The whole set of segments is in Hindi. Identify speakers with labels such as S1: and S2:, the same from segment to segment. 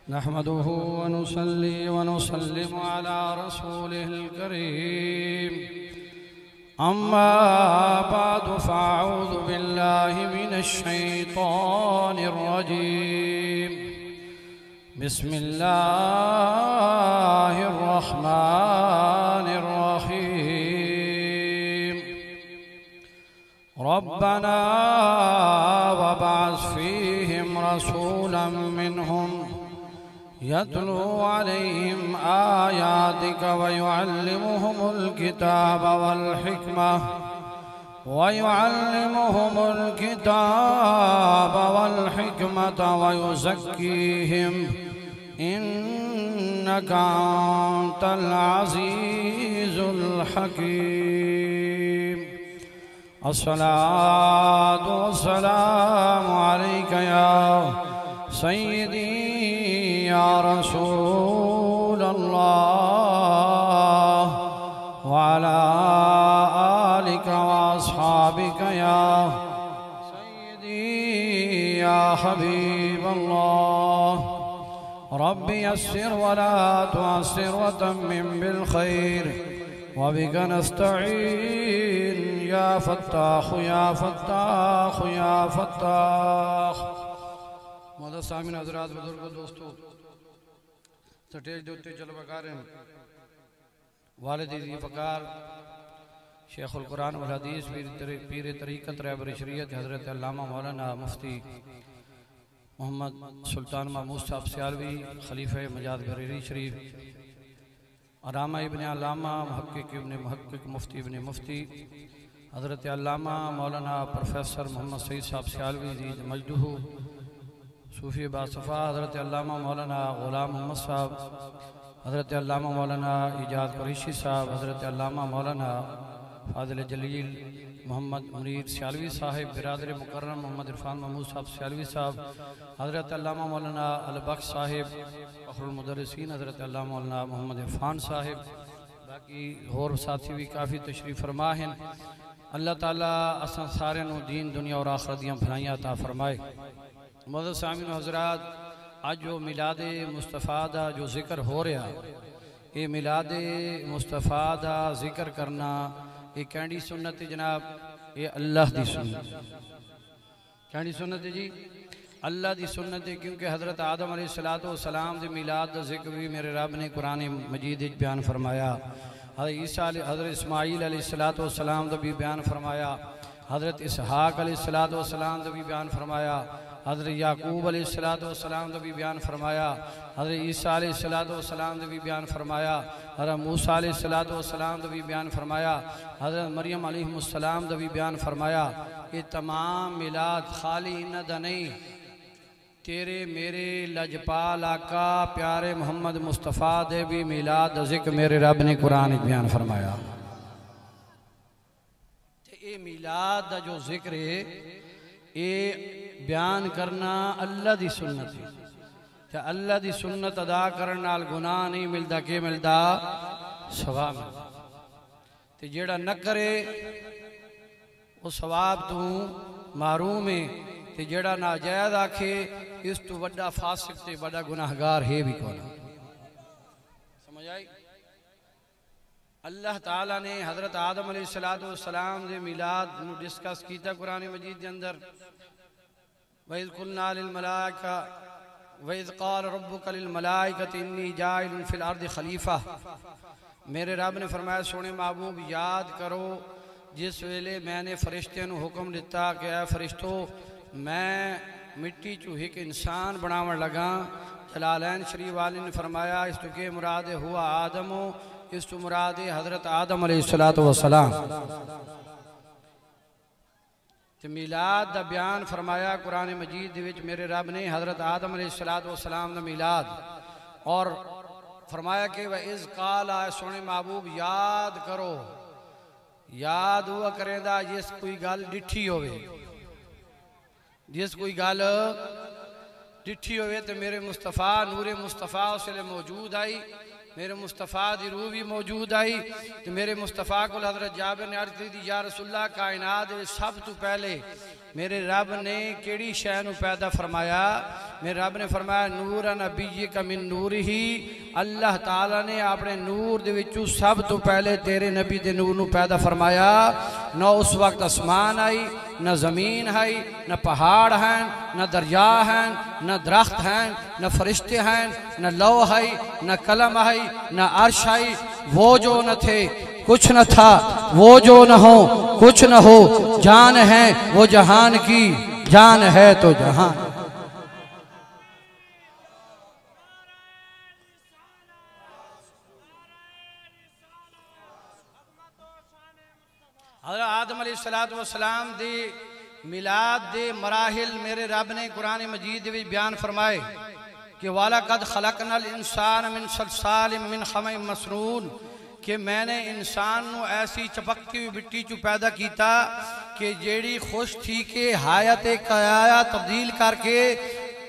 S1: नहमदुहु व नुसल्ली व नुसल्लिमु अला रसूलिहिल करीम। अम्मा बअदु फ़अऊज़ु बिल्लाहि मिनश शैतानिर रजीम। बिस्मिल्लाहिर रहमानिर रहीम। रब्बना वबअस फ़ीहिम रसूलन मिनहुम यत्लू अलैहिम आयातिक व युअल्लिमुहुमुल किताब वल हिकमह व युज़क्कीहिम इन्नका अंतल अज़ीज़ुल हकीम। अस्सलातु वस्सलामु अलैका या सय्यदी या रसूल अल्लाह व अला आलिका व अस्हाबिका या सय्यदी या हबीब अल्लाह। रब्बि यस्सिर व ला तुअस्सिर व तम्मिम बिल खैर व बिका नस्तईन या फत्ताह या फत्ताह या फत्ताह। मौलाना सामीन हज़रात बुजुर्ग दोस्तों स्टेज के उत्ते चल बकार वालिद फ़कार शेखुल कुरान वल हदीस पीर तरीक़त रहबर शरीयत हज़रत अल्लामा मौलाना मुफ्ती मोहम्मद सुल्तान महमूद साहब सियालवी खलीफा मजाद बरेली शरीफ अरामा इब्न अल्लामा मुहक्किक इब्न मुहक्किक मुफ्ती इब्न मुफ्ती हज़रत अल्लामा मौलाना प्रोफेसर मोहम्मद सईद साहब सियालवी अज़ीज़ मजदूहू सूफ़ी बासफ़ा हज़रत अल्लामा मौलाना ग़ुलाम मोहम्मद साहब हज़रत अल्लामा मौलाना इजाद कुरैशी साहब हज़रत अल्लामा मौलाना फ़ाज़िल जलील मोहम्मद मुनीर सियालवी साहिब बिरादर मुकर्रम मोहम्मद इरफान महमूद साहब सियालवी साहब हज़रत अल्लामा मौलाना अलबख्श साहिब फ़खरुल मुदर्रिसीन हज़रत अल्लामा मौलाना मोहम्मद इरफान साहिब बाकी होर साथी भी काफ़ी तशरीफ़ फरमा हैं। अल्लाह ताला असां सारे नूं दीन दुनिया और आखिरत दियां भलाइयां अता फरमाए। मौजूद सामीन हज़रात अज जो मिलादे मुस्तफ़ा दा जो जिक्र हो रहा ये मिलादे मुस्तफ़ा दा जिक्र करना ये कहनी सुन्नत जनाब ये अल्लाह दी सुन्नत कहनी सुन्नत जी अल्लाह दी सुन्नत है क्योंकि हज़रत आदम अलैहिस्सलातु वस्सलाम दे मिलाद दा जिक्र भी मेरे रब ने कुरान मजीद विच बयान फरमाया। हज़रत ईसा हज़रत इस्माईल अलैहिस्सलातु वस्सलाम दा भी बयान फरमाया। हज़रत इसहाक अलैहिस्सलातु वस्सलाम दा भी बयान फरमाया। हज़रत याकूब अलैहिस्सलातु वस्सलाम दा भी बयान फरमाया। हज़रत ईसा अलैहिस्सलातु वस्सलाम दा भी बयान फरमाया। हज़रत मूसा अलैहिस्सलातु वस्सलाम दा भी बयान फरमाया। हज़रत मरियम अलैहिस्सलाम दा भी बयान फरमाया। ये तमाम मिलाद खाली इन्हां दा नहीं तेरे मेरे लजपाल आका प्यारे मोहम्मद मुस्तफ़ा दे भी मिलाद दा जिक्र मेरे रब ने कुरान में बयान फरमाया। ये मिलाद दा जो जिक्र है ये बयान करना अल्लाह दी सुन्नत है। क्या अल्लाह दी सुन्नत अदा करने नाल गुनाह नहीं मिलता के मिलता सवाब मिलता ते जेड़ा न करे वो सवाब तू मारूम है ते जेड़ा नाजायज आखे इस तो बड़ा फासिक ते बड़ा गुनाहगार है भी कौन। समझ आई। अल्लाह ताला ने हज़रत आदम अलैहिस्सलातु वस्सलाम दे मिलाद नू डिस्कस कीता कुरान मजीद के अंदर। वइज़ क़ुलना लिल मलाइका वइज़ क़ाल रब्बुका लिल मलाइकति इन्नी जाइलुन फ़िल अर्दि खलीफ़ा। मेरे रब ने फरमाया सोने महबूब याद करो जिस वेले मैंने फरिश्ते नू हुक्म दिता कि ऐ फरिश्तो मैं मिट्टी चू एक इंसान बनावन लगा। जलालैन शरीफ वाले ने फरमाया इस तो के मुराद हुआ आदम इस तो मुराद हज़रत आदम अलैहिस्सलातु वस्सलाम। मिलाद दा बयान फरमाया कुरान मजीद विच मेरे रब ने हज़रत आदम अलैहिस्सलातु वस्सलाम दा मिलाद और फरमाया कि वह इज़ क़ाला सोने महबूब याद करो याद हुआ करेंदा जिस कोई गल डिठी होवे जिस कोई गल डिठी होवे तो मेरे मुस्तफ़ा नूरे मुस्तफ़ा उसले मौजूद आई मेरे मुस्तफ़ा की रूह भी मौजूद आई तो मेरे मुस्तफ़ा को हज़रत जाबिर ने अर्ज़ की या रसूलल्लाह कायनात सब तो पहले मेरे रब ने केड़ी शै नूं पैदा फरमाया? मेरे रब ने फरमाया नूर नबी का मिन नूर ही, अल्लाह ताला ने अपने नूर दे विचों सब तो पहले तेरे नबी दे नूर नूं पैदा फरमाया। न उस वक्त आसमान आई, न ज़मीन आई, न पहाड़ हैं, न दरिया हैं, न दरख्त हैं, न फरिश्ते हैं, न लौ है, न कलम है, न अर्श है। वो जो न थे कुछ न था, वो जो न हो कुछ न हो, जान है वो जहान की, जान है तो जहान। हज़रत आदम अलैहिस्सलाम दे मिलाद दे मराहिल मेरे रब ने कुरान मजीद में बयान फरमाए कि वाला कद खलकनल इंसान मिन सलसालिम मिन खमीम मसनून, कि मैंने इंसान नू ऐसी चपकती हुई मिट्टी चू पैदा किया कि जेड़ी खुश थी कि हायत काया तब्दील करके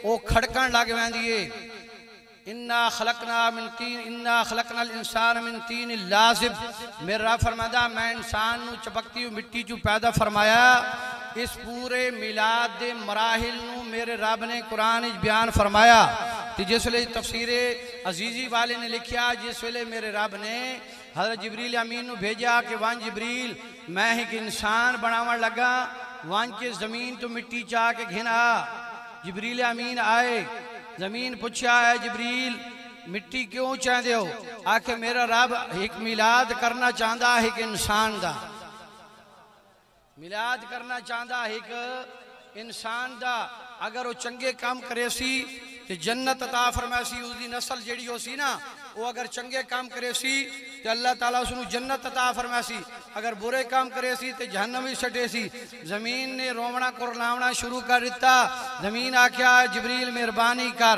S1: वो खड़कन लग पैंदी है। इन्ना खलकनल इंसान मिन तीन लाज़िब, मेरा फरमादा मैं इंसान नू चपकती हुई मिट्टी चू पैदा फरमाया। इस पूरे मिलाद दे मराहिल नू मेरे रब ने कुरान बयान फरमाया। तो जिसले तफसीर अजीजी वाले ने लिखा, जिस वेले मेरे रब ने हज़रत जिब्रील अमीन नू भेजा कि वन जिब्रील मैं एक इंसान बनावन लगा, वन के ज़मीन तो मिट्टी चाह के घिना। जिब्रील अमीन आए, ज़मीन पूछा है जिब्रील मिट्टी क्यों चाहते हो? आखे मेरा रब एक मिलाद करना चाहता है एक इंसान दा, मिलाद करना चाहता है एक इंसान दा। अगर वो चंगे काम करे सी तो जन्नत अता फरमासी, उसकी नस्ल जेड़ी हो सी ना वो अगर चंगे काम करे सी तो अल्लाह ताला उसनू जन्नत अता फरमासी, अगर बुरे काम करे सी तो जहन्नम ही सटे सी। जमीन ने रोवना कुरलावना शुरू कर दिता। जमीन आख्या जिब्रील मेहरबानी कर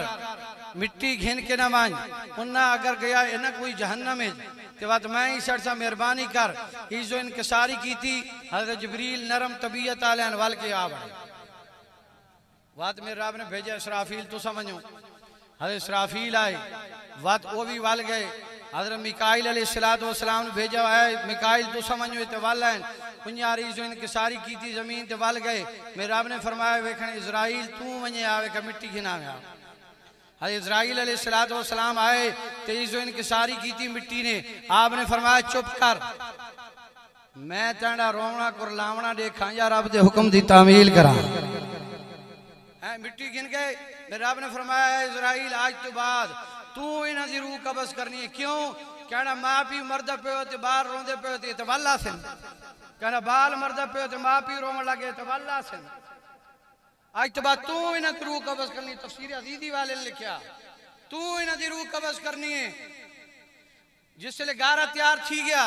S1: मिट्टी घिन के ना मान, उन्ना अगर गया है ना कोई जहन्नम है तो बात मैं ही सड़सा मेहरबानी कर। इस जो इनकसारी की थी हज़रत जिब्रील नरम तबीयत आले वाल के आ बढ़े। बात मेरे रब ने भेजा इसराफील, तो समझो हज़रत इसराफील आए, बात वो भी वाल गए। हज़रत मिकाइल अलैहिस्सलाम ने भेजा है, मिकाइल तो समझो इतने वाल हैं कुंजारी जो इनकसारी की थी जमीन ते वाल गए। मेरे रब ने फरमाया वेखन इज़राइल तू वने आवे का मिट्टी घिना में। हज़रत इज़राइल अलैहिस्सलाम आए तो जो इनकसारी की थी मिट्टी ने, आपने फरमाया चुप कर, मैं तेरा रोवना कुरलावना देखा या रब के हुक्म की तामील करा। मिट्टी गिन गए। मेरे रब ने फरमाया इज़राइल आज तो बाद तू इन्हां दी रूह कब्ज़ करनी है। क्यों? कहना माँ पी मरदा पे हो तो बाहर रोंदे पे हो तो वाला सिन, कहना बाल मरदा पे हो तो माँ पी रोवन लगे तो वाला सिन। आज तो बाद तू इन्हां दी रूह कब्ज़ करनी। तफसीर अज़ीज़ी वाले ने लिखा तू इन्हां दी रूह कब्ज़ करनी है। जिसले गारा तैयार थी गया,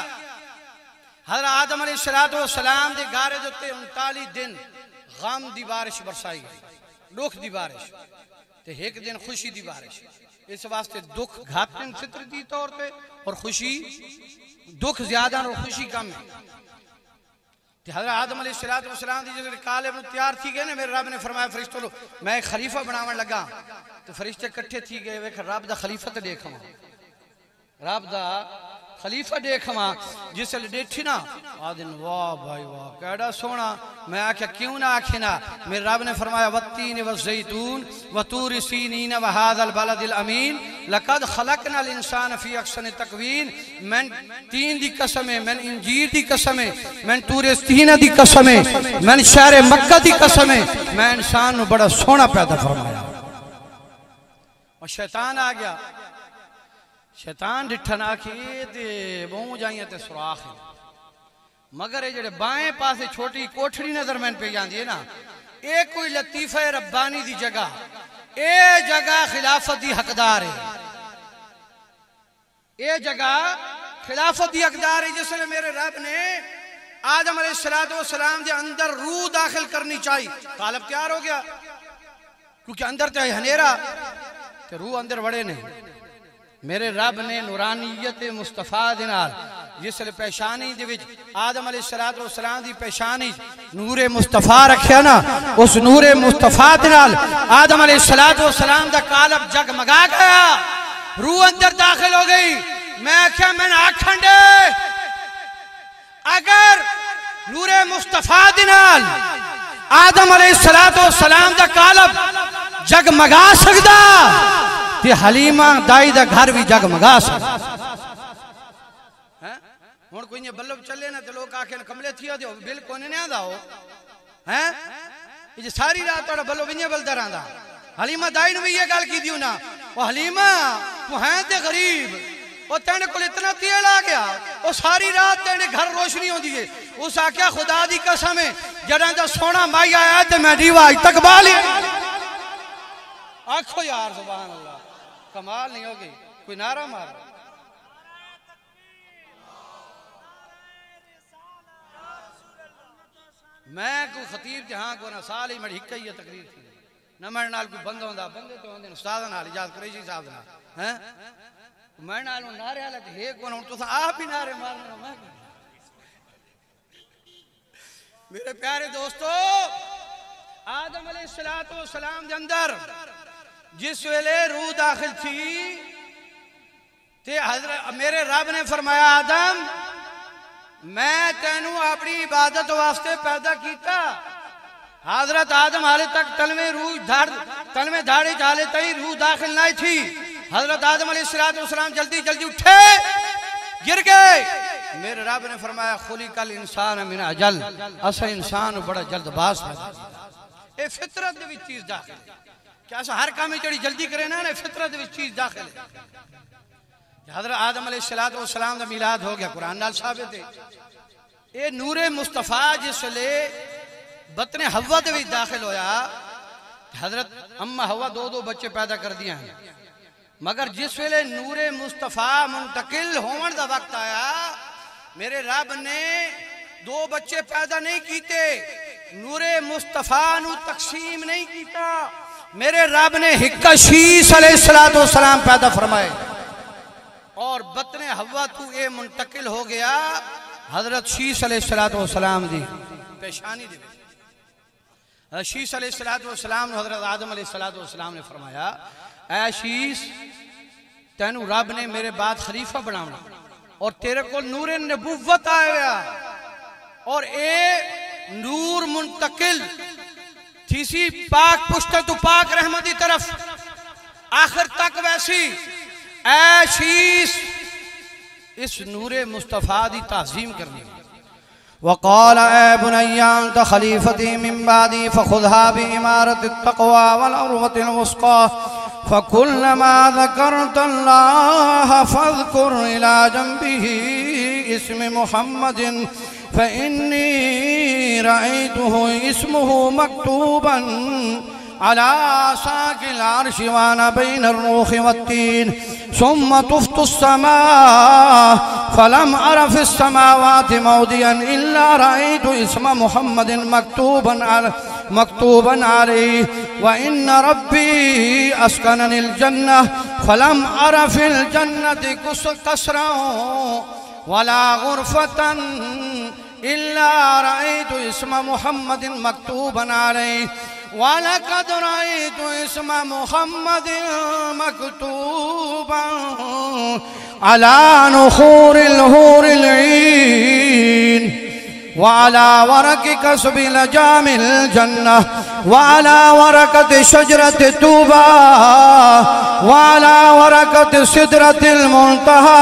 S1: हज़रत आदम अलैहिस्सलाम दे गारे दे उत्ते 39 दिन गम दी बारिश बरसाई गई, दुख दी बारिश ते एक दिन खुशी दी बारिश। इस वास्ते दुख घात फितरती तौर पे और खुशी, दुख ज्यादा और खुशी कम है। हज़रत आदम अलैहिस्सलाम दी जब काले में तैयार थी गए ना, मेरे रब ने फरमाया फरिश्तों लो मैं खलीफा बनावन लगा। तो फरिश्ते इकट्ठे थी गए, वेख रब दा खलीफा तो देखवा, रब दा खलीफा देखवा। जिसले देखी ना आदिन वाह भाई वाह केड़ा सोना। मैं आख्या क्यों ना आखे ना। मेरे रब ने फरमाया वत्तीन व ज़ैतून व तूर सीनीन व हाज़ल बलदिल अमीन लक़द खलक़नल इंसान फी अहसन तक़वीन। मैं तीन दी कसम है, मैं इंजीर दी कसम है, मैं तूर सीना दी कसम है, मैं शहर मक्का दी कसम है, मैं इंसान को बड़ा सोना पैदा फरमाया। और शैतान आ गया। शैतान डिठन आखी बहू जाइए तो सुराख है, मगर ये जेडे बाएं पासे छोटी कोठड़ी नजर मैन पे जाती है ना, ये कोई लतीफे रब्बानी दी जगह, ये जगह खिलाफत दी हकदार है, ये जगह खिलाफत दी हकदार है। जिसने मेरे रब ने आदम अलैहिस्सलाम के अंदर रूह दाखिल करनी चाहिए, कालब तैयार हो गया क्योंकि अंदर तो हनेरा तो रूह अंदर वड़े नहीं। मेरे रब ने नूरानियत मुस्तफा दे नाल जिसले पेशानी दे विच आदम अलैहिस्सलाम दी पेशानी नूरे मुस्तफा रखिया ना, उस नूरे मुस्तफा दे नाल आदम अलैहिस्सलाम दा कालब जगमगा गया, रूह अंदर दाखिल हो गई। मैं क्या मैंने आखन दे अगर नूरे मुस्तफा दे नाल आदम अलैहिस्सलाम दा कालब जगमगा सकदा ते हलीमा दाई दा घर भी जगमगा सकदा हैं। हुण कोई बल्ब चले ना तो लोग आखे कमले थी दो बिल कोने ने आंदा हो हैं। ये सारी रात तोड़ा बल्ब इन्हें बलदा रहंदा। हलीमा दाई ने भी ये गल की दियो ना, ओ हलीमा तू हैं ते गरीब, ओ तेरे को इतना तेल आ गया, ओ सारी रात तेरे घर रोशनी होती है। उस आख्या खुदा दी कसम है जड़ा दा सोना माई आया ते मैं दीवा आज तक बाल आखो यार सुभान अल्लाह, कमाल नहीं होगी। कोई नारा मार मैं कोई खतीब जहां को ना साल ही मेरी हिक्का ही तकरीर थी ना मेरे नाल कोई बंदा होंदा बंदे तो होंदे उस्ताद नाल इजाजत कुरैशी साहब नाल हैं। मैं नाल नारे वाला ते हे कोन हुन तुसा आप ही नारे मारना। मैं मेरे प्यारे दोस्तों आदम अलैहिस्सलाम दे अंदर जिस वेले रूह दाखिल थी ते हजरत मेरे रब ने फरमाया आदम मैं तेनू अपनी इबादत वास्ते पैदा किया। हजरत आदम हाले तक तलवे धाड़े हाले तई रूह दाखिल नहीं थी। हजरत आदम अलैहिस्सलाम जल्दी जल्दी उठे गिर गए। मेरे रब ने फरमाया खुलिकल इंसान मिन अजल, असा इंसान बड़ा जल्दबाज है। ये फितरत दे विच चीज दाखिल क्या हर काम जड़ी जल्दी करे ना फितरत दे विच चीज दाखिल है। हजरत आदम अलैहिस्सलाम का मिलाद हो गया, कुरान नाल साबित है। ये नूरे मुस्तफा जिसले बतने हवा दे विच दाखिल होया, हजरत अम्मा हवा दो बच्चे पैदा कर दिया हैं। मगर जिस वेले नूरे मुस्तफा मुंतकिल होने का वक्त आया, मेरे रब ने दो बच्चे पैदा नहीं किए, नूरे मुस्तफा नु तकसीम नहीं किया। मेरे रब ने हिक्का शीस अलैहिस्सलाम पैदा फरमाए और बतने हवा तू ये मुंतकिल हो गया हजरत शीस अलैहिस्सलाम दी पेशानी दे। शीस अलैहिस्सलाम हजरत आदम अलैहिस्सलाम ने फरमाया ऐ शीस तेनू रब ने मेरे बाद खलीफा बनाना और तेरे को नूरे नबुव्वत आया और ए नूर मुंतकिल थीसी पाक पुश्त तू पाक रहमत की तरफ आखिर तक वैसी ऐ शीस इस नूरे मुस्तफा दी ताज़ीम करनी। वक़ाल ऐ बुनय्या अंत खलीफती मिन बादी फखुज़हा बिइमारति तक़वा वल उर्वतिल वुस्क़ा फकुल्लमा ज़करतल्लाह फ़ज़कुर इला जंबिही इस्म मुहम्मदिन फ़इन्नी रअयतुहु इस्मुहु मक्तूबन अला साकिल अर्शि व अना बैन अर्रूह वत्तीन सुम्मा तुफ़्तु अस्समा फलम अरा फ़िस समावाति मौदिअन इल्ला रअयतु इस्म मुहम्मदिन मक्तूबन अलैहि व इन्न रब्बी अस्कननिल जन्नह फलम अरा फ़िल जन्नति कसरन वला गुरफ़तन इल्ला रअयतु इस्म मुहम्मदिन मक्तूबन अलैहि वलक़द रअयतु इस्म मुहम्मदिन मक्तूबन अला नुखूरिल हूरिल ईन वअला वरक़ि कसबिल जामिल जन्नह वअला वरक़ति शजरति तूबा वअला वरक़ति सिदरतिल मुंतहा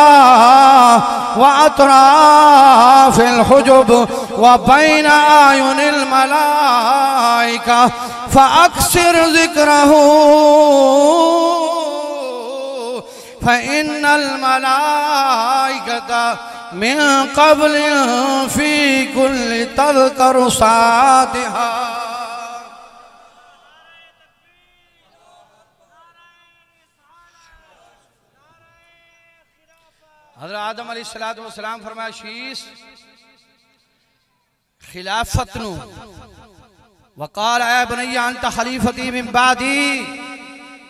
S1: वअतराफ़िल हुजुब व बैन आयुनिल मलाइका फ़अक्सिर ज़िक्रहु फ़इन्नल मलाइकता मिन क़ब्ल फ़ी कुल्लि तज़करु सातिहा। हज़रत आदम अलैहिस्सलाम फरमाया शीस खिलाफत नु वक़ाल ऐ बुनय्या अंत खलीफती मिन बादी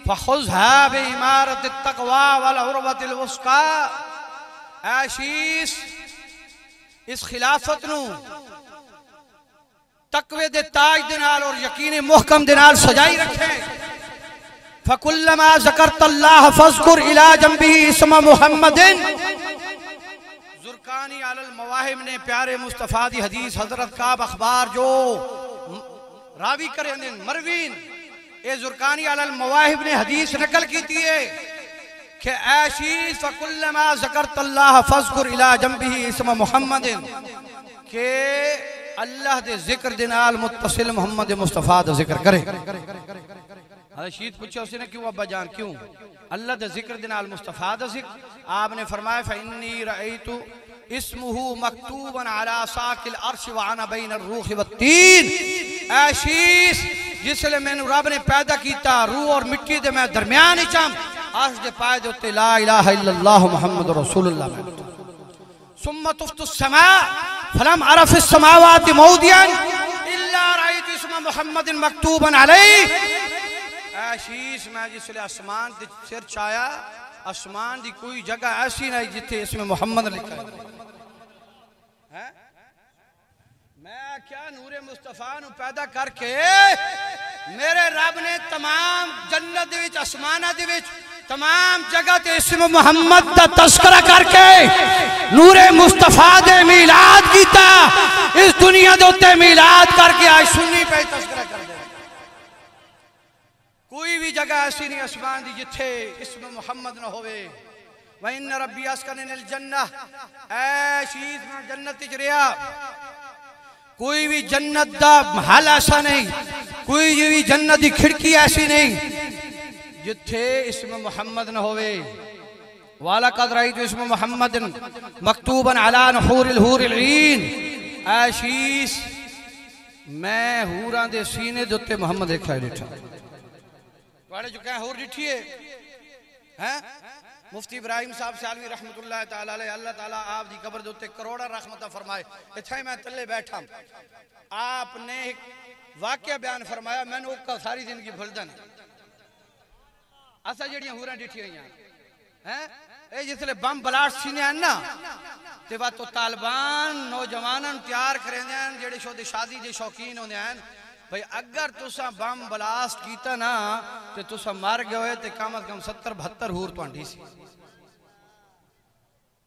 S1: फ़ख़ुज़हा बिइमारति तक़वा वल उर्वतिल वुस्क़ा। ऐ शीस इस खिलाफत नु तकवे दे ताज दे नाल और यकीन मुहकम दे नाल सजाई रखे। फ़कुल्लमा ज़करतल्लाह फ़ज़कुर इला जंबिही इस्म मुहम्मदिन। ज़ुरक़ानी अलल मवाहिब ने प्यारे मुस्तफ़ा दी हदीस हज़रत काब अखबार जो रावी करे मरवीन ए जुरकानी अलल मवाहिब ने हदीस नकल की थी है कि ऐशीस फकुल्लमा ज़करतल्लाह फज़कुर इला जंबिही इस्म मुहम्मदिन के अल्लाह दे जिक्र दे नाल मुत्तसिल मोहम्मद मुस्तफा दा जिक्र करे। शीत पूछा उसने क्यों अब्बा जान क्यों अल्लाह दे जिक्र दे नाल मुस्तफा दा जिक्र आपने फरमाया फइन्नी रअयतु इस्मुहु मकतूबन अला साकिल अर्श व अना बैन रूह व तीन। ऐशीस जिसले मैंने रब ने पैदा किया रूह और मिट्टी दे मैं दरमियान ही चम अर्श दे पाए दे उत्ते ला इलाहा इल्लल्लाह मुहम्मदुर रसूलुल्लाह। सुम्मा तुफ्तु समा फलम अरफ समावाति मौदियन इल्ला रअयतु इस्म मुहम्मदिन मकतूबन अलैहि। आशीष मैं जिसले आसमान दे सिर चाया आसमान दी कोई जगह ऐसी नहीं जिथे इसमें मोहम्मद लिखा है। मैं क्या नूरे मुस्तफा नु पैदा करके मेरे रब ने तमाम जन्नत दे विच आसमाना दे विच तमाम जगह ते इसमें मोहम्मद दा तस्करा करके नूरे मुस्तफा दे मिलाद कीता। इस दुनिया दे उत्ते मिलाद करके आज सुन्नी पे तस्करा कर दे। कोई भी जगह ऐसी नहीं आसमान दी जिथे इसमें मोहम्मद न होवे। व इन्न रब्बी अस्कननिल जन्नह ऐ शीज में जन्नत च रहा। कोई भी जन्नत दा महल ऐसा नहीं कोई भी जन्नत दी खिड़की ऐसी नहीं जिथे इसमें मोहम्मद न होवे। वाला कद रअयतु इस्म मुहम्मदिन मकतूबन अला नहूरिल हूरिल ईन। ऐ शीज मैं हूरां दे सीने दे उत्ते मोहम्मद लिखा बैठा वाले जो कह होर डिठी है मुफ्ती इब्राहिम साहब सियालवी रहमतुल्लाह ताला अलैह अल्लाह ताला आप दी कब्र दे उत्ते करोड़ा रहमत फरमाए। इत्थे मैं तले बैठा आपने एक वाकया बयान फरमाया मैंने ओका सारी जिंदगी भुलदा नहीं। असा जड़ियां हूरां डिठी हुई हैं ए जिसले बम ब्लास्ट सीने ना ते वा तो तालिबान नौजवानन तैयार करेंदे हैं जेड़े शोदे शादी दे शौकीन होंदे हैं भाई अगर तुसा बम ब्लास्ट कीता ना ते तुसा मर गए ते कम से कम 70-72 हूर तुहाडी सी।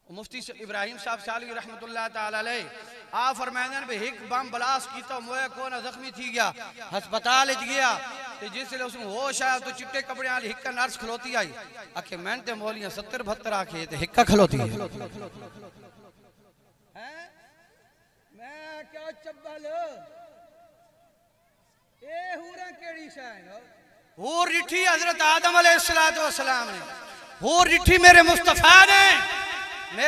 S1: मुफ्ती इब्राहिम साहब साली रहमतुल्लाह ताला अलैह आ फरमांदे ने भाई एक बम ब्लास्ट कीता मोए को ना जख्मी थी गया अस्पताल च गया ते जिसले उसनु होश आया तो चिट्टे कपड़े वाली हिक्का नर्स खलोती आई आखे मैं ते मौलियां 70-72 आखे ते हिक्का खलोती है। मैं क्या चब्बल हूर डिठी हजरत आदम अलैहिस्सलाम ने हूर डिठी मेरे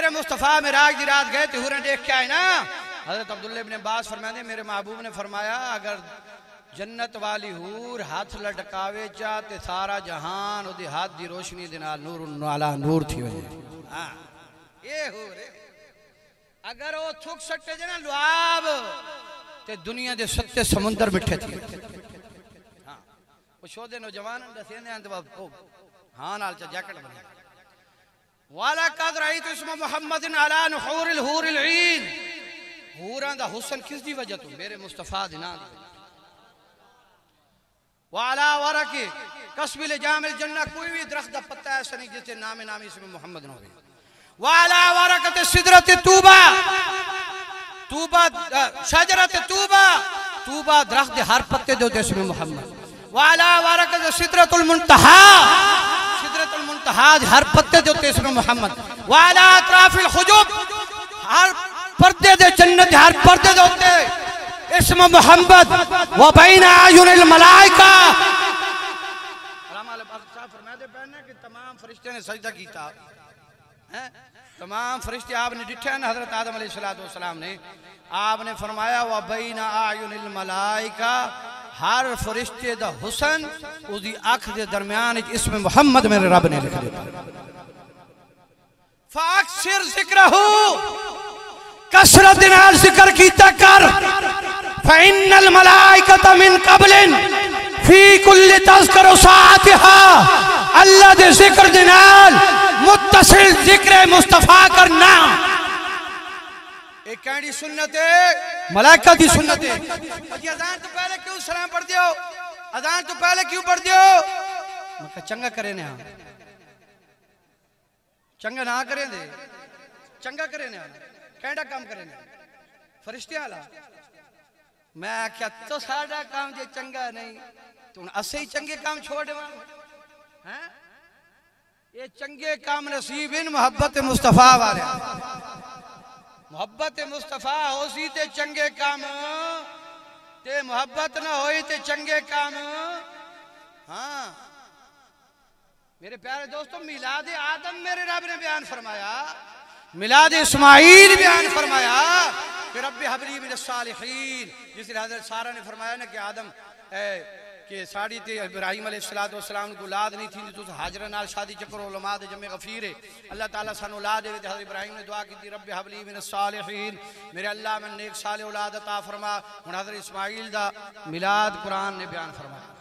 S1: मुस्तफा मिराज दी रात गए थे हूरें देख के आए ना। हजरत अब्दुल्लाह इब्न अब्बास फरमाते मेरे महबूब ने फरमाया अगर जन्नत वाली हूर हाथ लटकावे चा ते सारा जहान उदी हाथ दी रोशनी दे नाल नूर अला नूर थी वजे। हां ये हूर अगर वो थुक सट्टे जे ना लुआब ते दुनिया दे सत्ते समुंदर मिठे थे। हाँ वो शोदे नौजवान दसेंदे हैं तो हाँ नाल च जैकेट बने वाला कद रअयतु इस्म मुहम्मदिन अला नहूरिल हूरिल ईन। हूरां दा हुस्न किस दी वजह तो मेरे मुस्तफा दे नाम वाला वरके कसबिल जामिल जन्नह कोई भी दरख्त दा पत्ता ऐसा नहीं जिससे नाम इसमें मोहम्मद न होवे। वाला वरकत सिदरत तूबा तूबा शजरत तूबा तूबा दरख्त दे हर पत्ते दे उत्ते इसमें मोहम्मद। वाला वरकत सिदरतुल मुंतहा सिदरतुल मुंतहा हर पत्ते दे उत्ते इसमें मोहम्मद। वाला अतराफिल हुजुब हर पर्दे दे जन्नत हर पर्दे दे उत्ते इसम मोहम्मद। व बैन आयुनिल मलाइका फरमाते पहने कि तमाम फरिश्ते ने सजदा कीता हैं तमाम फरिश्ते आपने डिठे हैं हजरत आदम अलैहिस्सलाम ने आपने फरमाया व बैन आयुनिल मलाइका हर फरिश्ते दा हुस्न उसदी आंख दे दरमियान इसमें मोहम्मद मेरे रब ने लिख दिया। फाक्सिर जिक्रहु कसरत नाल जिक्र कीता कर फइन्नल मलाइकता मिन कबलिन फी कुल्ली तज़करु सातिहा अल्लाह दे जिक्र दे नाल मुत्तसिल जिक्र मुस्तफा करना एक कहनी सुन्नत है मलाइका दी सुन्नत है। अजान तो पहले क्यों सलाम पढ़ दियो अजान तो पहले क्यों पढ़ दियो मैं चंगा करे ने चंगा ना करे दे चंगा करे ने कहड़ा काम करे ने फरिश्ते वाला मैं क्या तो साडा काम जे चंगा नहीं तो असे ही चंगे काम छोड़ हैं। ये चंगे काम नसीब इन मोहब्बत मुस्तफा वाले मोहब्बत मुस्तफा होसी ते चंगे काम ते मोहब्बत ना होई ते चंगे काम। हाँ मेरे प्यारे दोस्तों मिलाद आदम मेरे रब ने बयान फरमाया, मिलाद इस्माइल बयान फरमाया कि रब्बी हबली मिनस सालिहीन। जिसने हजरत सारा ने फरमाया ना कि आदम कि साड़ी ते इब्राहिम अलैहिस्सलाम को औलाद नहीं थी तो हाजरा नाल शादी चक्कर उलमा दे जमे गफीर है। अल्लाह ताला सानू औलाद दे। हजरत इब्राहिम ने दुआ की थी रब्बी हबली मिनस सालिहीन, मेरे अल्लाह मैं नेक साले औलाद अता फरमा। हुन हजरत इस्माइल दा मिलाद कुरान ने बयान फरमाया।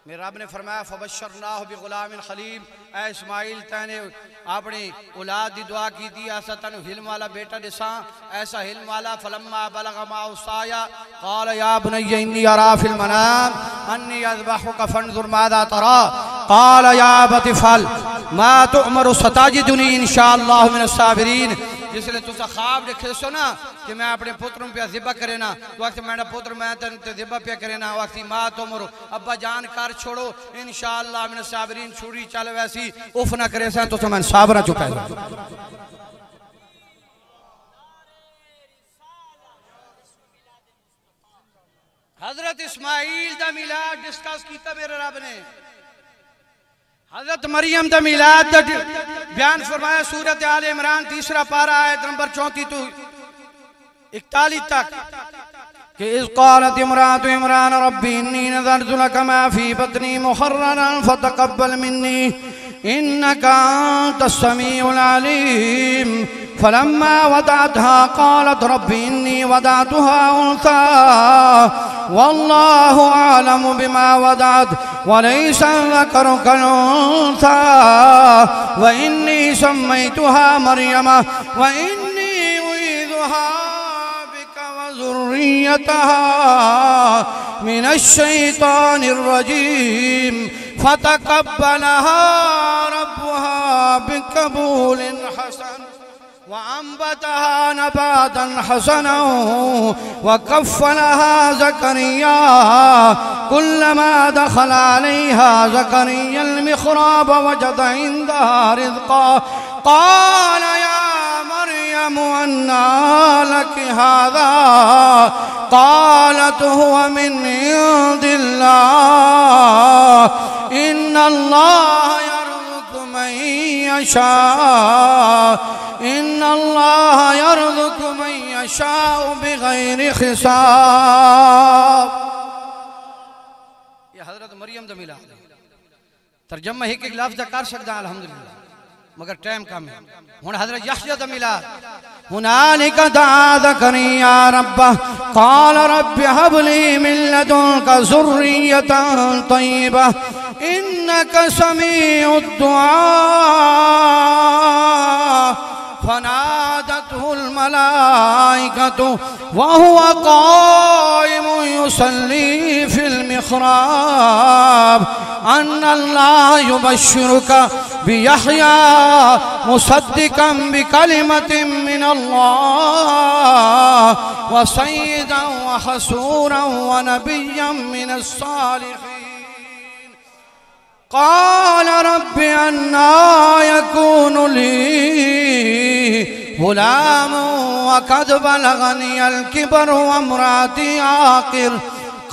S1: मेरे रब ने फरमाया फबशरनाहु बिगुलामिन हलीम, ऐ इस्माइल तैने अपनी औलाद की दुआ की थी ऐसा तेन हिल्म वाला बेटा दिसा, ऐसा हिल्म वाला। फलम्मा बलग माअहु साया क़ाल या बुनय्या इन्नी अरा फिल मनाम अन्नी अज़बहुका फंज़ुर माज़ा तरा क़ाल या अबति इफ़अल मा तुअमरु सताजिदुनी इंशाअल्लाहु मिनस साबिरीन। जिसने तुसा ख्वाब देखे सो ना कि मैं अपने पुत्र पे ज़िबा करे ना तो वक्त मेरा पुत्र मैं तेन ज़िबा पे करे ना वक्त माँ तुमरो अब्बा जान कर छोड़ो इंशाअल्लाह मिन साबिरीन। छुरी चल वैसी उफ ना करे सा तो मैं साबरा चुका है। हजरत इस्माइल दा मिलाद डिस्कस किया मेरे रब ने। हजरत मरियम दा मिलाद दा बयान फरमाया सूरत आल इमरान तीसरा पारा आयत नंबर 34 तो 41 तक कि इज़ क़ालत इमरातु इमरान रब्बी इन्नी नज़रतु लका मा फ़ी बत्नी मुहर्ररन फ़तक़ब्बल मिन्नी इन्नका अंतस समीउल अलीम। फलम्मा वदअतहा क़ालत रब्बी इन्नी वदअतुहा उन्सा वल्लाहु आलमु बिमा वदअत वलैसा ज़करु कल उन्सा व इन्नी सम्मैतुहा मरियम व इन्नी उईदुहा बिका व ज़ुर्रियतहा मिनश शैतानिर रजीम फ़तक़ब्बलहा रब्बुहा बिक़बूलिन हसन वअंबतहा नबातन हसना वकफ़लहा ज़करिया कुल्लमा दख़ल अलैहा ज़करिया अल-मिहराब वजद इंदहा रिज़्क़ा क़ाल या मरियम अन्ना लकी हाज़ा क़ालत हुवा मिन इंदिल्लाह इन्नल्लाह यर्ज़ुक़ु मन यशा इन्नल्लाह यर्ज़ुक़ु मन यशाअ बिग़ैरि हिसाब। ये हज़रत मरियम दा मिलाद तर्जमा एक एक लफ्ज़ कर सकदा अल्हम्दुलिल्लाह मगर टाइम कम है। हुन हज़रत यहया दा मिलाद हुनालिका दआ ज़करिया रब्बह क़ाल रब्बि हब ली मिन लदुनका ज़ुर्रियतन तय्यिबह इन्नका समीउद दुआ फनादतहुल मलाइकतु वहुवा क़ाइमुन युसल्ली फिल मिहराब अन्नल्लाह युबश्शिरुका बियहया मुसद्दिक़न बिकलिमतिन मिनल्लाह व सय्यिदन व हसूरन व नबिय्यन मिनस सालिहीन। क़ाल रब्बि अन्ना यकूनु ली गुलामुन व क़द बलगनियल किबरु व इम्राती आक़िर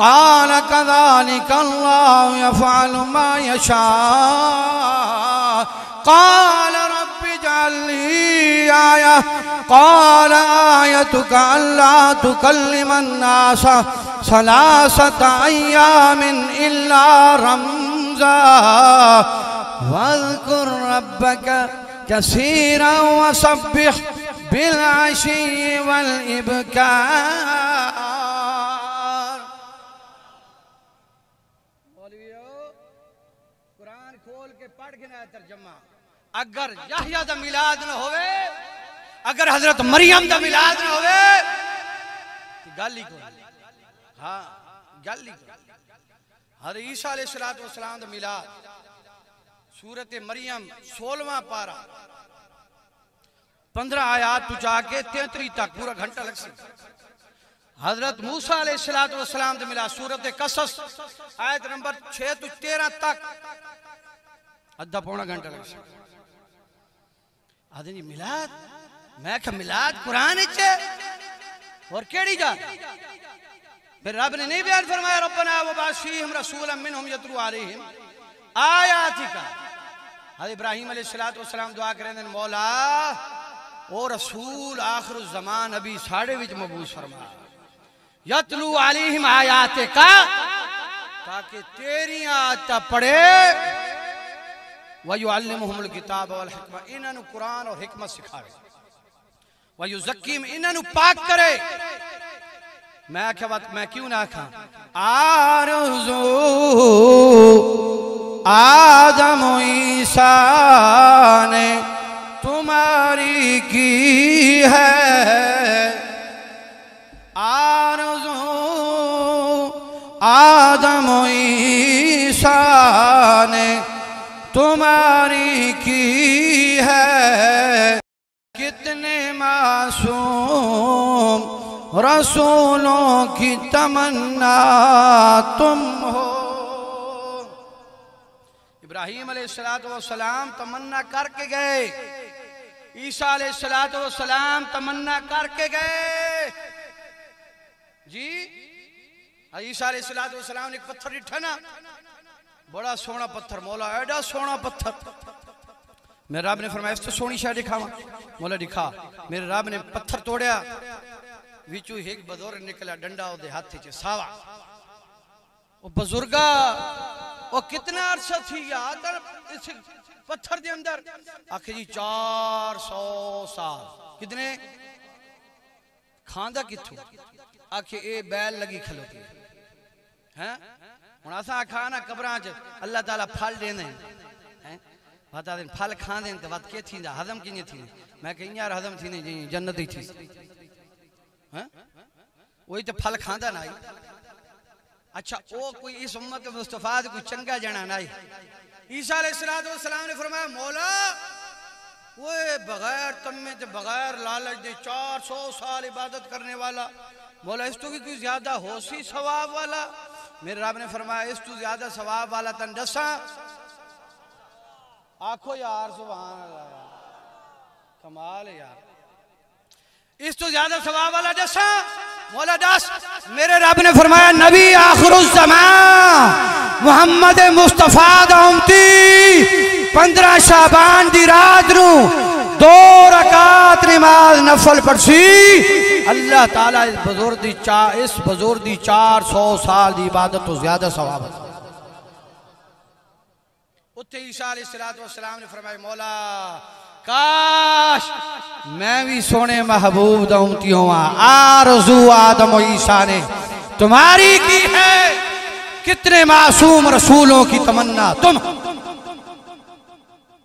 S1: क़ाल कज़ालिका अल्लाहु यफ़अलु मा यशा। क़ाल रब्बि इजअल ली आया क़ाल आयतुका अल्ला तुकल्लिमन नासा सलासता अय्यामिन इल्ला रमज़ा वज़कुर रब्बका कसीरन वसब्बिह बिलअशी वल इब्कार। कुरान खोल के पढ़ के ना तर्जुमा। अगर यहया दा मिलाद न होवे अगर हजरत मरियम दा मिलाद न होवे गल ही कोई। हाँ गल ही कोई। हज़रत ईसा अलैहिस्सलातु वस्सलाम दा मिलाद सूरत मरियम 16वां पारा 15 आयात तो जाके 33 तक पूरा घंटा लग सकता। हजरत मूसा अलैहिस्सलाम से मिला सूरत कसस आयत नंबर 6 तो 13 तक अद्धा पौना घंटा लग सकता। आदमी मिलाद मैं क्या मिलाद कुरान और केड़ी जा फिर रब ने नहीं बयान फरमाया रब्बना वबाशिहिम रसूलन मिनहुम यतलू अलैहिम आयातिका। हज़रत इब्राहीम अलैहिस्सलाम दुआ करें मौला ओ रसूल आखिर ज़मान अभी साढ़े विच मबूस फरमा यतलू अलैहिम आयातिका ताकि तेरी आयत पढ़े वयुअल्लिमुहुमुल किताब वल हिकमा इन्हां कुरान और हिकमत सिखावे वयुज़क्कीहिम इन्हां पाक करे। मैं आख्या बात मैं क्यों ना आखा आरज़ू आदम ईसा ने तुम्हारी की है आरज़ू आदम ईसा ने तुम्हारी की है कितने मासूम रसूलों की तमन्ना तुम हो। इब्राहीम अलैहिस्सलाम तमन्ना करके गए, ईसा अलैहिस्सलाम तमन्ना करके गए जी। ईसा अलैहिस्सलाम ने एक पत्थर दिखा ना, बड़ा सोना पत्थर, मौला एडा सोना पत्थर। मेरे रब ने फरमाया इस तो सोनी शाह दिखावा, मौला दिखा। मेरे रब ने पत्थर तोड़या, विचू एक बजुर्ग निकला, डंडा ओदे हाथ च सावा। ओ बुजुर्गा ओ कितना अरसा थी याद इस पत्थर दे अंदर? आखे जी 400 साल। कितने खांदा किथों? आखे ए बैल लगी खलोती है। हुण असां आखा ना कब्रां च अल्लाह ताला फल देंदे हैं, बता दें फल खांदे तो बात के थींदा, हजम किने थींदे? मैं कहीं यार हजम थींदे जी जन्नत ही थी हैं, वही तो फल खांदा ना। अच्छा वो कोई इस उम्मत के मुस्तफा कोई चंगा जना ना। ईसा अलैहिस्सलाम ने फरमाया मौला वो बगैर तम्मे ते बगैर लालच दे 400 साल इबादत करने वाला, मौला इस तो भी कोई ज्यादा होशी सवाब वाला। मेरे रब ने फरमाया इस तो ज्यादा सवाब वाला तन दसा। आखो यार सुभान अल्लाह, कमाल है यार। इस तो ज्यादा सवाब वाला दसा, मौला दस। मेरे रब ने फरमाया नबी आखिरुज़्ज़मान मुहम्मद मुस्तफा दा उम्मती 15 शाबान दी रात नू 2 रकात नमाज नफल पढ़सी, अल्लाह ताला इस बुजुर्ग दी 400 साल दी इबादत तो ज्यादा सवाब है। उत्ते ईसा अलैहिस्सलाम ने फरमाया मौला काश मैं भी सोने महबूब दा उम्मती होवा। आरज़ू आदम और ईसा ने तुम्हारी की है, कितने मासूम रसूलों की तमन्ना तुम।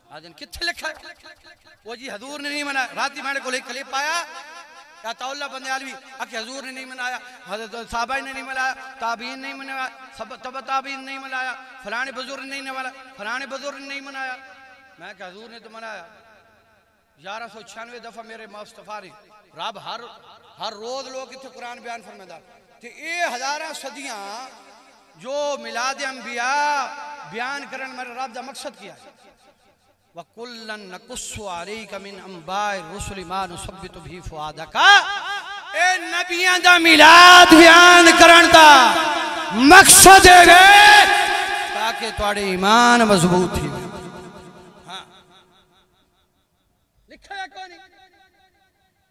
S1: आज किथे लिखा है वो जी हजूर ने नहीं मनाया। राती मैंने को एक क्लिप आया या तौला बंदे आलवी आके हजूर ने नहीं मनाया, हजरत साहबा ने नहीं मनाया, ताबीन नहीं मनाया, तब ताबीन नहीं मनाया, फलाने बुजुर्ग ने नहीं मनाया, फलाने बुजुर्ग ने नहीं मनाया। मैं क्या हजूर ने तो मनाया। 1196 दफा मेरे मुस्तफा ने रब हर रोज लोग इतने कुरान बयान फरमाता ते ये हजारा सदियां जो मिलाद अंबिया बयान करन मेरे रब दा मकसद किया। वकुल्लन नकुस्सु अलैका मिन अंबाए रुसुल मा नुसब्बितु बिही फुआदका। ए नबियां दा मिलाद बयान करन दा मकसद है ताकि तुम्हारे ईमान मजबूत थी।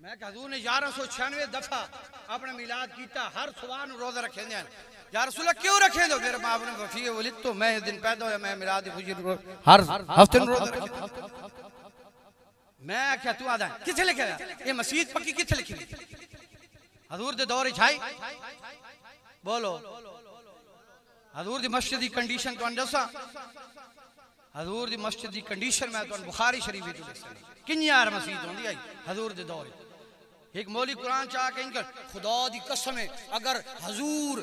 S1: मैं हजूर ने 1196 दफा अपने मिलाद किया, हर सुबह रोजा रखे या रसूल क्यों रखे दो? मेरे बाप ने वफी वलिद तो मैं दिन पैदा होया, मैं मिलाद हर हफ्ते रोजा रखे। मैं क्या तू आदा किथे लिखे ये मस्जिद पक्की किथे लिखी? हजूर दे दौर छाई बोलो। हजूर दी मस्जिद दी कंडीशन तो दसा। हजूर दी मस्जिद दी कंडीशन मैं तो बुखारी शरीफ किन्नी यार मस्जिद होंदी आई हजूर दे दौर। एक मौली कुरान चाह के इनकर खुदा दी कसम है अगर हजूर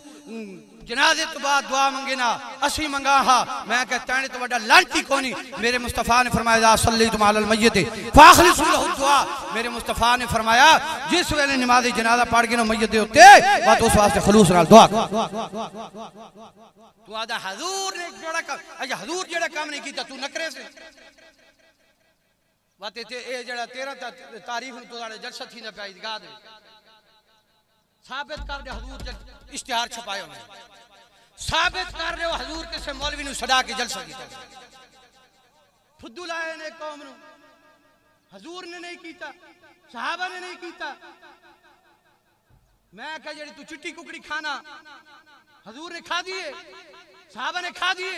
S1: जनाजे तो बाद दुआ मंगे ना असी मंगा हा मैं कहता है तो बड़ा लांटी कोनी मेरे मुस्तफा ने फरमाया सल्लैतु अलल मय्यत फाखलिसु लहु दुआ मेरे मुस्तफा ने फरमाया जिस वेले नमाज जनाजा पढ़ के ना मय्यत दे उत्ते बात उस वास्ते खलूस नाल दुआ तू आदा हजूर ने बड़ा काम अज हजूर जेड़ा काम नहीं कीता तू नकरे से बात इतने ये जड़ा 13 तारीख तो जलसा थी ना पाई गा दे साबित कर दे हजूर इश्तिहार छपाए हुए साबित कर रहे हो हजूर किसी मौलवी ने सदा के जलसा किया फुद्दू लाए ने कौम नु हजूर ने नहीं कीता सहाबा ने नहीं कीता मैं कह जड़ी तू चिट्टी कुकड़ी खाना हजूर ने खा दिए सहाबा ने खा दिए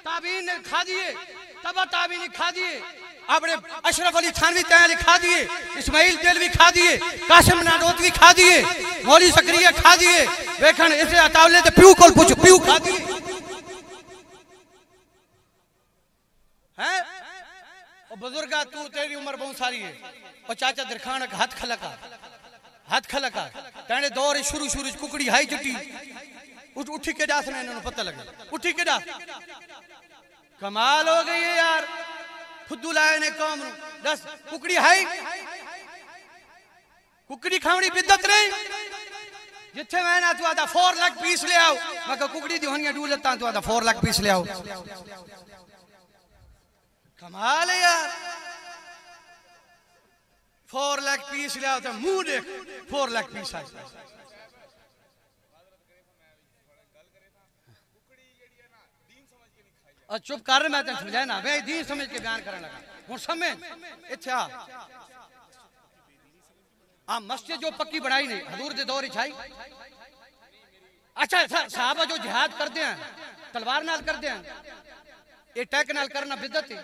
S1: ताबीन ने खा दिए तबा ताबीन ने खा दिए अपने अशरफ अली थानवी तैयार खा दिए इस्माइल देलवी खा दिए कासिम नानोतवी खा दिए मौली सकरिया खा दिए वेखन इसे अतावले ते प्यू कोल पूछ प्यू खा दिए हैं ओ बुजुर्गा तू तेरी उम्र बहुत सारी है ओ चाचा दरखान हाथ खलका तेने दौर शुरू कुकड़ी हाई चुटी उठी के डास ने इन्होंने पता लगा उठी के डास कमाल हो गई है यार फुद्दू लाए ने कौम दस कुकड़ी हाई कुकड़ी खावनी बिद्दत नहीं जिथे मैं ना तू आदा 4 लाख पीस ले आओ मैं कहा कुकड़ी दी होनियां डूल लेता तू आदा 4 लाख पीस ले आओ कमाल है यार 4 लाख पीस ले आओ तो मुंह देख 4 लाख पीस आए और चुप कर मैं तेन समझाया ना मैं दीन समझ के बयान करने लगा हूं समझ इत्थे आ मस्जिद जो पक्की बनाई नहीं हजूर दे दौर छाई अच्छा साहब जो जिहाद करते हैं तलवार नाल करते हैं ये टैक नाल करना बिदत है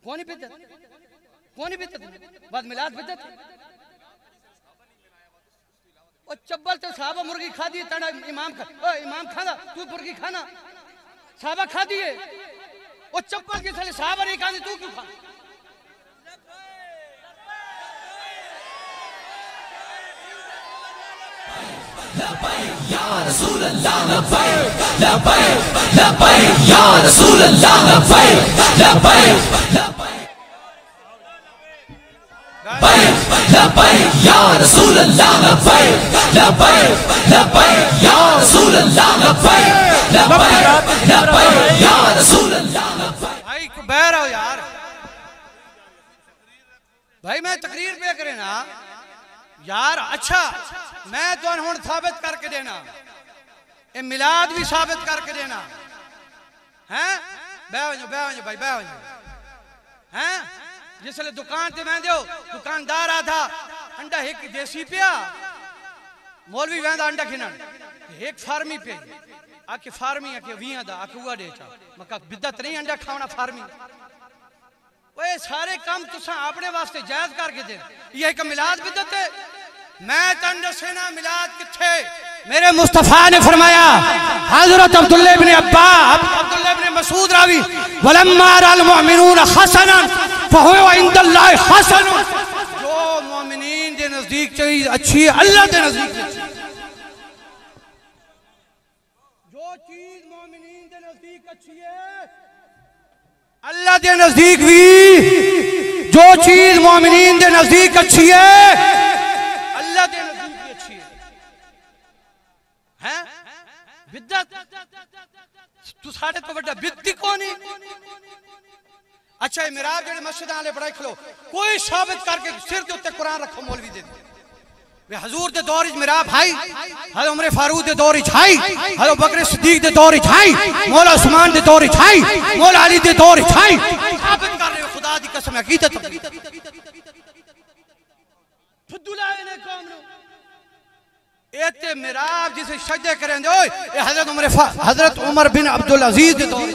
S1: कौन बिदत बाद मिलाद बिदत और चब्बल तो साहब मुर्गी खा दी तना इमाम खाना तू मुर्गी खाना साहबा खा दिए वो चप्पल के साले साहबा नहीं खाती तू क्यों खा लबैक या रसूल अल्लाह लबैक या रसूल अल्लाह लबैक या रसूल अल्लाह लबैक या रसूल अल्लाह या रसूल अल्लाह भाई को बहर आओ यार भाई मैं तकरीर पे करे ना यार अच्छा मैं तो हुण साबित करके देना ये मिलाद भी साबित करके देना हैं बह भाई बह हैं जिसले दुकान ते मैं दो दुकानदार आ था अंडा एक देसी पिया मौलवी वेंदा अंडा खिनन एक फार्मी पे आके फार्मी आके 20 दा आके उगा दे चा मका बिदत नहीं अंडा खावना फार्मी ओए सारे काम तुसा अपने वास्ते जायज करके दे ये एक मिलाद बिदत है मैं तन दसेना मिलाद किथे मेरे मुस्तफा ने फरमाया हजरत अब्दुल्लाह इब्न अब्बास अब्दुल्लाह इब्न मसूद रावी वलम्मा अल मुमिनून हसनन फहुवा इंदल्लाह हसन जो मोमिनीन के नजदीक चीज अच्छी है अल्लाह के नजदीक जो चीज मोमिनीन के नजदीक अच्छी है अल्लाह के नजदीक भी जो चीज मोमिनीन के नजदीक अच्छी है अल्लाह के नजदीक भी अच्छी है बिद्दत तू साढ़े तो बड़ा बिद्दी कौन है अच्छा मिराब जेडे मस्जिद वाले पढ़ाई खलो कोई साबित करके सिर के उत्ते कुरान रखो मौलवी दे वे हजूर दे दौर इच मिराब हाई हज़रत उमर फारूक दे दौर इच हाई हज़रत बकर सिद्दीक दे दौर इच हाई मौला उस्मान दे दौर इच हाई मौला अली दे दौर इच हाई साबित कर रहे हो खुदा दी कसम हकीकत फुद्दुलाए ने कौम नु एते मिराब जिसे सजदे करेंदे ओए ए हजरत उमर बिन अब्दुल अजीज दे दौर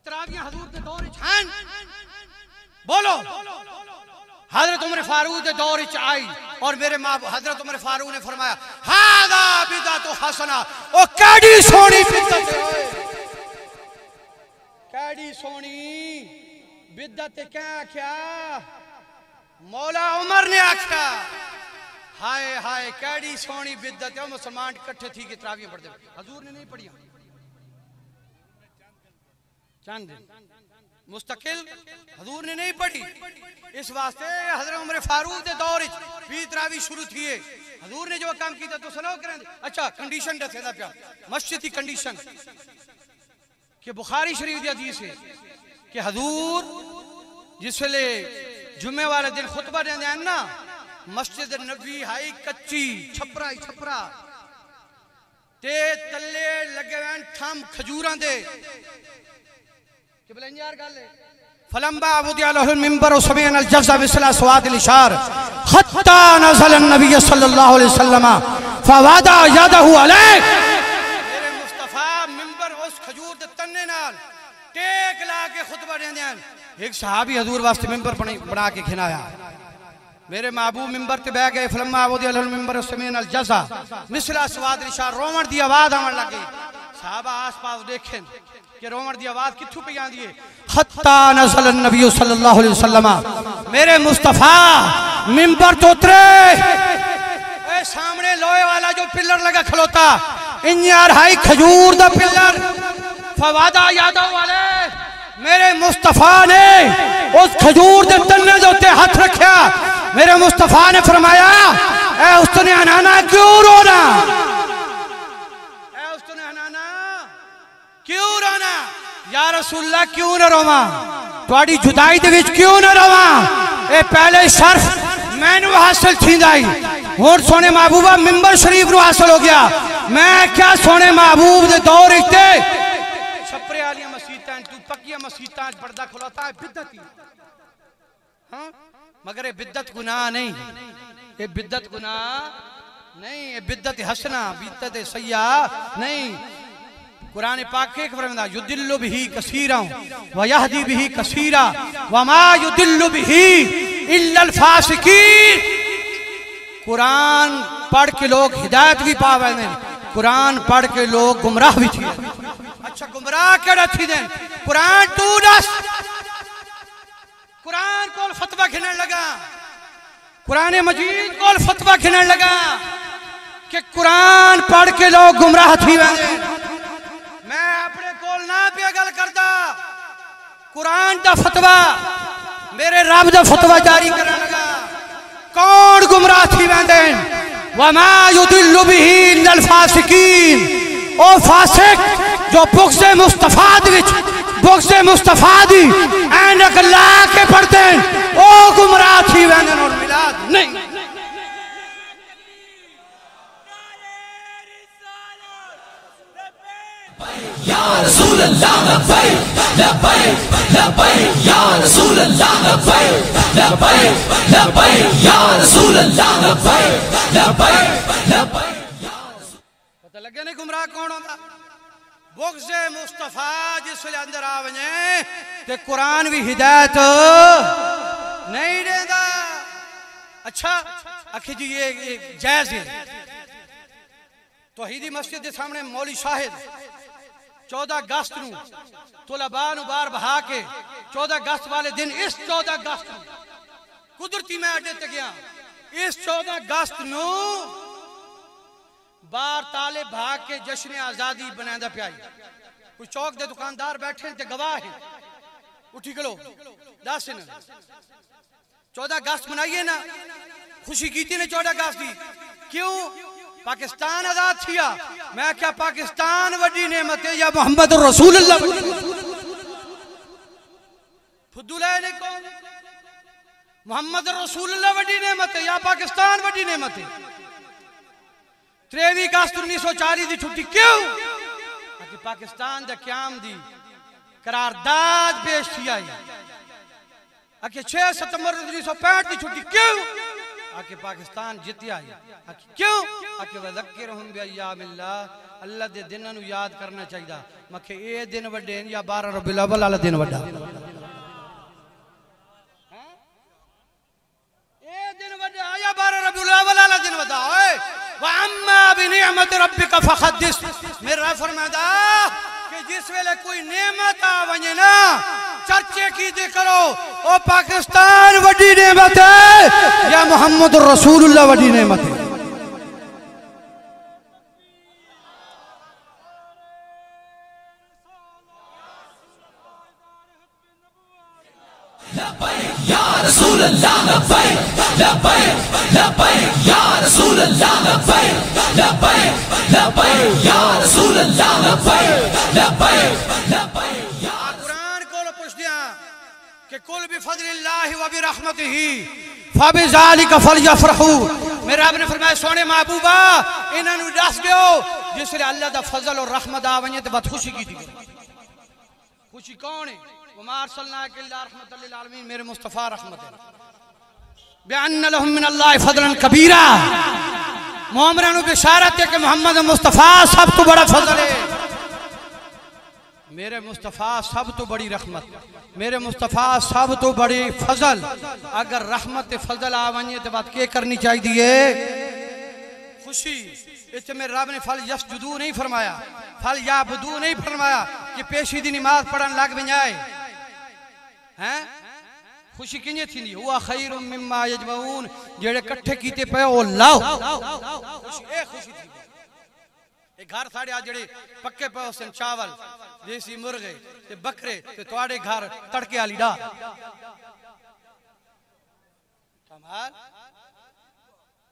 S1: तरावियां हजूर के दौर हैं बोलो हजरत उमर फारूक के दौर च आई और मेरे मां हजरत उमर फारूक ने फरमाया हादा बिदअतु हसना ओ केडी सोनी बिदअत केडी सोनी बिदअत क्या क्या
S2: मौला उमर ने आख्या हाय हाय कैडी सोनी बिद्दत है मुसलमान इकट्ठे थी के तरावियां पढ़ते हजूर ने नहीं पढ़िया चंद मुस्तकिल हजूर ने नहीं पढ़ी इस वास्ते हजरत उमर फारूक के दौर भी तरावी शुरू थी हजूर ने जो काम किया तो सुनो करें अच्छा कंडीशन दसेदा पिया मस्जिद की कंडीशन कि बुखारी शरीफ की हदीस है कि हजूर जिस वेले जुम्मे वाले दिन खुतबा देंदे हैं ना मस्जिद नबी हाई कच्ची छपरा ही छपरा ते तले लगे हुए थम खजूरां दे कि बोलें यार गल है फलम्बा अबुदियालहुल मिंबर उसमेन अल जज़ा बिसला सवाद अल इशार हत्ता नज़ल नबी सल्लल्लाहु अलैहि वसल्लम फवादा यदहु अलैह मेरे मुस्तफा मिंबर उस खजूर दे तन्ने नाल टेक ला के खुतबा देंदे हैं एक सहाबी हजूर वास्ते मिंबर बना के खिलाया मेरे महबूब मिंबर ते बह गए फलम्मा अबुदियालहुल मिंबर उसमेन अल जज़ा बिसला सवाद अल इशार रोवण दी आवाज आवन लगी सहाबा आस पास देखें कि रोवण दी आवाज कित्थों पे आंदी है हत्ता नज़ल नबी सल्लल्लाहु अलैहि वसल्लम मेरे मुस्तफा मिंबर तो उतरे ए सामने लोहे वाला जो पिलर लगा खलोता इंयार हाई खजूर दा पिलर फवादा यादव वाले मेरे मुस्तफा ने उस खजूर दे तन्ने दे उत्ते हाथ रखया मेरे मुस्तफा ने फरमाया ए उसने हनाना क्यों रोना ए उसने हनाना क्यों रोना या रसूलल्लाह क्यों न रोवा तुहाडी जुदाई दे विच क्यों न रोवा ए पहले शर्फ मैनू हासिल थींदा ही हुण सोने महबूबा मिंबर शरीफ नु हासिल हो गया मैं क्या सोने महबूब दे दौर इते छपरे वाली मसीतां तू पक्की मसीतां पर्दा खुलाता है बिद्दत ही हां मगर ये बिद्दत गुनाह नहीं ये बिद्दत गुनाह नहीं ये बिद्दत हसना बिद्दत सय्या नहीं कुरान पाक के फरमाता युदिल्लु बिही कसीरा व यहदी बिही कसीरा व मा युदिल्लु बिही इल्ला अल फासिकीन कुरान पढ़ के लोग हिदायत भी पावे ने कुरान पढ़ के लोग गुमराह भी थी अच्छा गुमराह केड़ा थी देन कुरान तू दस कुरान को फतवा खिनन लगा कुरान मजीद को फतवा खिनन लगा कि कुरान पढ़ के लोग गुमराह थी वेंदे मैं अपने कोल ना पे गल करदा कुरान दा फतवा मेरे रब दा फतवा जारी करन लगा कौन गुमराह थी वेंदे वमा युदिल्लु बिही इल्लल फासिकीन ओ फासिक जो बुग़्ज़े मुस्तफा विच बुग़्ज़े मुस्तफा दी ऐनक ला के पढ़ते हैं ओ गुमराह थी वेंदे और मिलाद नहीं
S3: या रसूल अल्लाह लब्बैक लब्बैक लब्बैक या रसूल अल्लाह लब्बैक लब्बैक लब्बैक या रसूल अल्लाह लब्बैक लब्बैक लब्बैक
S2: पता लगे नहीं गुमराह कौन होता बुग़्ज़े मुस्तफा जिसले अंदर आ वने ते कुरान भी हिदायत नहीं देता अच्छा आखिर जी ये जायज है तौहीदी मस्जिद के सामने मौली शाहिद 14 अगस्त नू तुलबा नू बाहर बहा के 14 अगस्त वाले दिन इस 14 अगस्त कुदरती मैं अड्डे ते गया इस 14 अगस्त नू बाहर ताले भाग के जश्न आजादी बनांदा पिया कोई चौक दे दुकानदार बैठे ते गवाह है उठी गलो दस 14 अगस्त मनाइए ना खुशी की ने 14 अगस्त की क्यों पाकिस्तान आजाद थिया मैं क्या पाकिस्तान वड्डी नेमत है या मोहम्मद रसूलुल्लाह फुद्दुलै ने कौन मोहम्मद रसूलुल्लाह वड्डी नेमत है या पाकिस्तान वड्डी नेमत है 23 अगस्त 1940 दी छुट्टी क्यों कि पाकिस्तान दा क़याम दी करारदाद पेश थी आई आके 6 सितंबर 1965 की छुट्टी क्यों आके पाकिस्तान जीतिया क्यों आके वज़क्किरहुम बिअय्यामिल्लाह अल्लाह दे दिनां नू याद करना चाहिए मखे ए दिन वड्डे या 12 रबीउल अव्वल वाला दिन वड्डा ए दिन वड्डा या 12 रबीउल अव्वल वाला दिन वड्डा ओए व अम्मा बिनिअमति रब्बिका फहद्दिस मेरा फरमादा कि जिस वेले कोई नेमत आ वने ना चर्चे कीते करो ओ पाकिस्तान वड्डी नेमत है या मोहम्मद रसूलुल्लाह वड्डी नेमत है।
S3: या रसूल अल्लाह लब्बैक लब्बैक लब्बैक या रसूल अल्लाह लब्बैक लब्बैक लब्बैक या रसूल अल्लाह लब्बैक लब्बैक लब्बैक या
S2: कुरान को पूछ दिया कि कुल बिफज़लिल्लाहि व बिरहमतिही फबिज़ालिका फलयफ़रहू। मेरे रब ने फरमाया सोने महबूबा इन्हां नूं दस दियो जिसले अल्लाह दा फजल और रहमत आ वने ते बात खुशी की दी। खुशी कौन है? वमा अरसलनाका इल्ला रहमतल लिल आलमीन, मेरे मुस्तफा रहमत है। बिअन्न लहुम मिनल्लाहि फज़लन कबीरा, मोमिनां नूं बिशारत है कि मोहम्मद मुस्तफा सब तो बड़ा फजल है। मेरे मुस्तफा सब तो बड़ी रहमत, मेरे मुस्तफा सब तो बड़ी फजल। अगर रहमत फजल आ वने तो बात क्या करनी चाहिए? खुशी। इतने मेरे रब ने फल यसजुदू नहीं फरमाया, फल याबुदू नहीं फरमाया कि पेशी दी नमाज पढ़न लग वञाए हैं। खुशी किंजे थी? हुआ खैरुम मिम्मा यजमऊन, जेड़े इकट्ठे कीते पे ओ लाओ। खुशी ए खुशी थी। ए घर साढ़े आज जेड़े पक्के पे उसन चावल देसी मुर्गे ते बकरे ते तुहाडे घर तड़के वाली डाल। कमाल।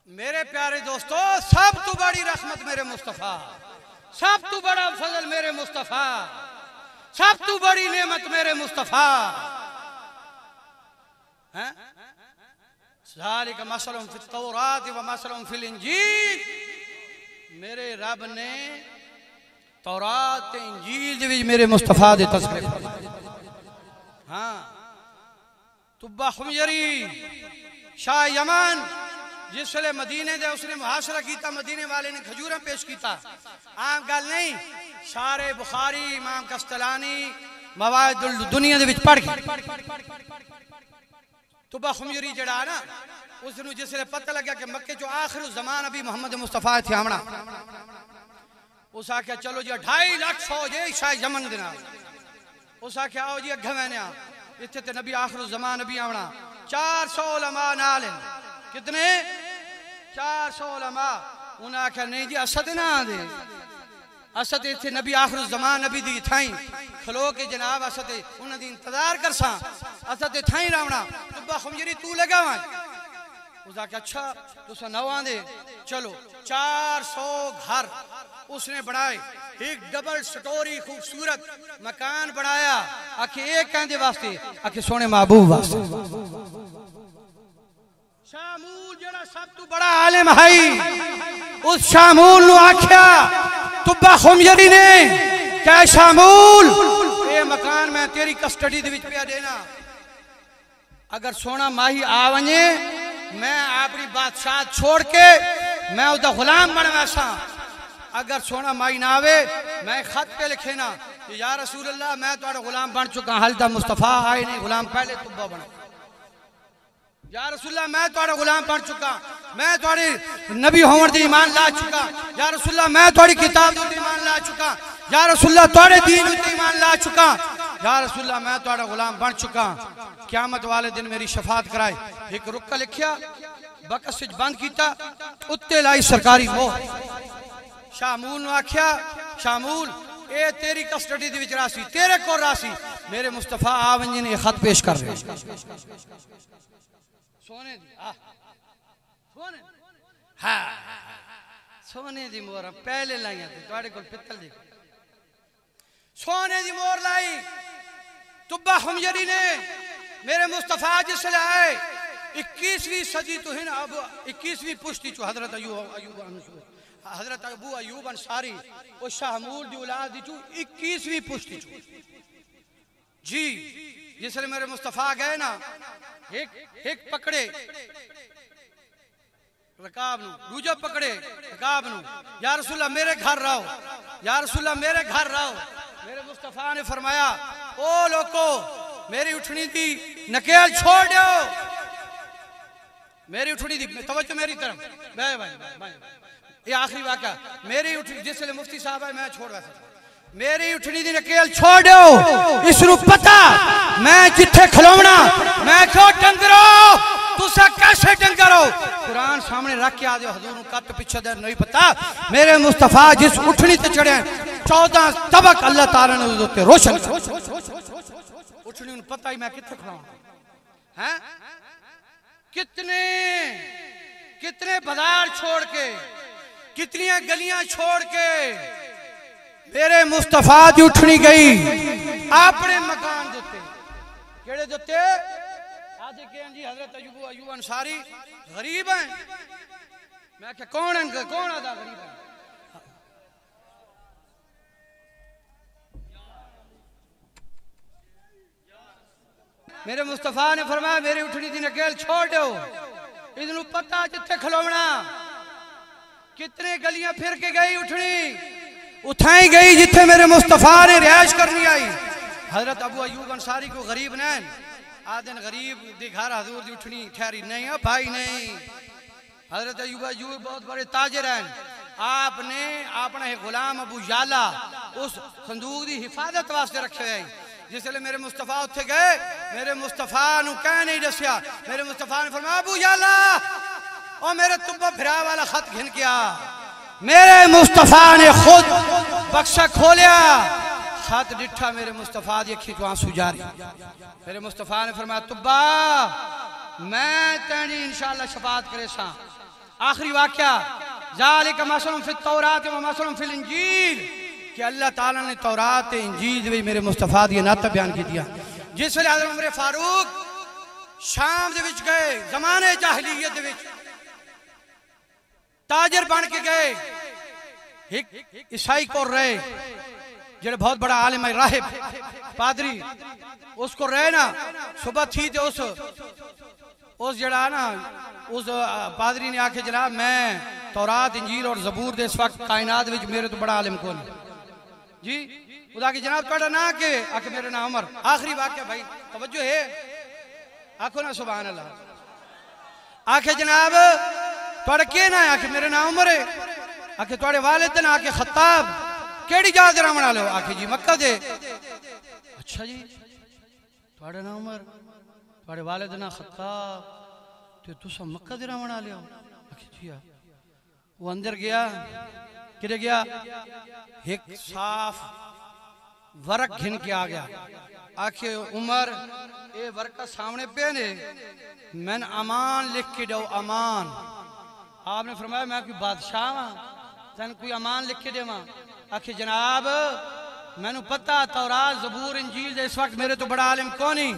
S2: मेरे प्यारे दोस्तों सब तो बड़ी रहमत मेरे मुस्तफा, सब तो बड़ा फजल मेरे मुस्तफा, सब तो बड़ी नेमत मेरे मुस्तफा हैं। ज़ालिका मसलुम फित तौरात व मसलुम फिल इंजील। मेरे रब ने तौरात ते इंजील दे विच मेरे मुस्तफा दे तस्करे। हाँ तुब्बा खुमयरी शाह यमन जिसले मदीने दे उसने मुहासरा किया, मदीने वाले ने खजूरा पेश किया। आम गल नहीं, सारे बुखारी इमाम कस्तलानी मवाइदुल दुनिया दे विच पढ़ के तुबा खुमयरी जड़ा ना उसनु जिसले पता लगा कि मक्के जो आखिर जमान अभी मोहम्मद मुस्तफा थे हमना, उस आख्या चलो जी 2.5 लाख फौज है शाह यमन दे नाल। उस आख्या आओ जी अगे मैंने इत्थे ते नबी आखिर जमान अभी आवना। 400 उलमा नाल कितने? 400 उलमा। उन्हें आख्या नहीं जी असद ना दे, असद इत्थे नबी आखिर जमान नबी दी थाई खलो के जनाब असद उन्हें दी इंतजार कर सा, असद थाई रावना। तुब्बा खुमयरी तू लगा वहां। उस आख्या अच्छा तुसा नवा दे चलो। 400 घर उसने बनाए, एक डबल स्टोरी खूबसूरत मकान बनाया। आखे एक कहने वास्ते, आखे सोने महबूब वास्ते। शामूल जड़ा सब तो बड़ा आलिम है, उस शामूल नु आख्या तुब्बा खुमयरी ने क्या शामूल ये मकान मैं तेरी कस्टडी दे विच पिया देना। अगर सोना माही आ वने मैं अपनी बादशाह छोड़ के मैं उसका गुलाम बन वैसा। अगर सोना माही ना आवे मैं खत पे लिखे ना या रसूल अल्लाह मैं तुम्हारा गुलाम बन चुका, हाल तक मुस्तफा आए नहीं, गुलाम पहले तुब्बा बना। या रसूलल्लाह मैं तुम्हारा गुलाम बन चुका, मैं तुम्हारी नबी होने दी ईमान ला चुका। या रसूलल्लाह मैं तुम्हारी किताब दी ईमान ला चुका। या रसूलल्लाह तुम्हारे दीन दी ईमान ला चुका। या रसूलल्लाह मैं तुम्हारा गुलाम बन चुका। क़यामत वाले दिन मेरी शफात कराए। एक रुक्का लिखिया बकस विच बंद कीता, उत्ते लाई सरकारी मोहर। शामूल नु आख्या शामूल ए तेरी कस्टडी दी विच रासी, तेरे को रासी। मेरे मुस्तफा आ वंजे ने खत पेश कर रहे सोने दी सोने हाँ सोने दी मोहर पहले लाइया थोड़े को पित्तल दी सोने दी मोहर लाई। तुब्बा खुमयरी ने मेरे मुस्तफा जिसले आए 21वीं सदी तो है ना, अब 21वीं पुश्ती चो हजरत हजरत अबू अयूब अंसारी और शाहमूल दी औलाद दी चो 21वीं पुश्ती चो जी। जिसले मेरे मुस्तफा गए ना एक पकड़े रकाब नु, दूजा पकड़े रकाब नु। या रसूलल्लाह मेरे घर रहो, या रसूलल्लाह मेरे घर रहो। मेरे मुस्तफा ने फरमाया ओ लोको मेरी उठनी दी नकेल छोड़ दो, मेरी उठनी दी तवज्जो मेरी तरफ भाई भाई भाई। ये आखिरी वाक़या मेरी उठनी जिसले मुफ्ती साहब है मैं छोड़ वैसा मेरी उठनी दी नकेल छोड़ दो। इसनु पता मैं जिथे खलोवना मैं क्यों डंगरो तुसा कैसे डंगर हो कुरान सामने रख के आ जाओ हजूर कत पीछे दे नहीं पता मेरे मुस्तफा जिस उठनी ते चढ़े 14 तबक अल्लाह ताला ने उस उत्ते रोशन उठनी उन पता ही मैं किथे खड़ा हैं कितने कितने बाजार छोड़ के कितनी गलियां छोड़ के मेरे मुस्तफा की उठनी गई अपने मकान देते केड़े देते आज के जी हजरत अयूब अंसारी गरीब हैं मैं क्या कौन है कौन आदा गरीब है मेरे मुस्तफा ने फरमाया मेरी उठनी दी नकेल छोड़ दो इन्हू पता जिथे खलोवना कितने गलियां फिर के गई उठनी उठाई गई जिथे मेरे मुस्तफा ने रिहाइश करनी आई हजरत अबू अयूब अंसारी को गरीब नैन आदन गरीब दी घर हजूर दी उठनी ठहरी नहीं है भाई नहीं हजरत अयूब बहुत बड़े ताजिर हैं आपने अपना गुलाम अबू याला उस संदूक की हिफाजत वास्ते रखे है जिसले मेरे मुस्तफा उत्थे गए मेरे मुस्तफा नु कह नहीं दसिया मेरे मुस्तफा ने फरमाया अबू याला और मेरे तुब्बा फिरा वाला खत घिन के आ मेरे मुस्तफा ने खुद बक्सा खोलिया खत डिठा मेरे मुस्तफा दी अखी तो आंसू जारी मेरे मुस्तफा ने फरमाया तुब्बा मैं तेरी इंशाअल्लाह शफाअत करे सा आखिरी वाकया ज़ालिका मसलुन फित तौरात व मसलुन फिल इंजील कि अल्लाह ताला ने तौरात इंजील में मेरे मुस्तफा दी नाता बयान की दिया जिस वेले हज़रत उमर फारूक शाम दे विच गए ज़माने जाहिलियत दे विच ताजर बन के गए एक ईसाई को रहे जेड़े बहुत बड़ा आलिम है राहिब पादरी उसको रहे ना सुबह थी तो उस जड़ा ना उस पादरी ने आके जनाब मैं तौरात इंजील और ज़बूर दे इस वक्त कायनात विच मेरे तो बड़ा आलिम कौन जी खुदा की जनाब ਤੁਹਾਡਾ ना के आके मेरे नाम उमर आखिरी वाक्य भाई तवज्जो है आखो ना सुभान अल्लाह आके जनाब ਤੁਹਾਡਾ के ना आके मेरे नाम उमर है आके ਤੁਹਾਡੇ वालिद ना आके खत्ताब केड़ी जात दे रहने वाले हो आके जी मक्का दे अच्छा जी ਤੁਹਾਡਾ नाम उमर ਤੁਹਾਡੇ वालिद ना खत्ताब ते तुसा मक्का दे रहने वाले हो आके जी वो अंदर गया किधर गया एक साफ वर्क घिन के आ गया आखे उमर ये वर्क का सामने पे ने मैंने अमान लिख के दो अमान आपने फरमाया मैं कोई बादशाह हाँ तैन कोई अमान लिख के देवा आखे जनाब मैनू पता तौरात ज़बूर इंजील इस वक्त मेरे तो बड़ा आलिम कौन ही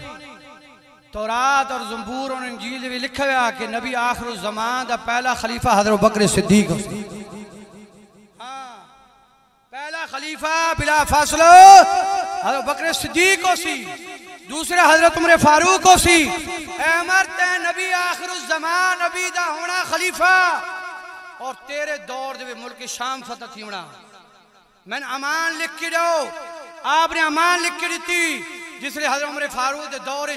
S2: तौरात और ज़बूर और इंजील भी लिखा हुआ कि नबी आखिर ज़मान दा पहला खलीफा हज़रत बकर सिद्दीक पहला खलीफा बिला फासलो हज़रत बकर सिद्दीक को सी दूसरा हज़रत उमर फारूक को सी उमर ते नबी आखिर ज़मान नबी दा होना खलीफा और तेरे दौर दे मुल्क शाम फतह थी होना मैंने अमान लिख के दो आपने अमान लिख के दी जिसने हज़रत उमर फारूक दे दौर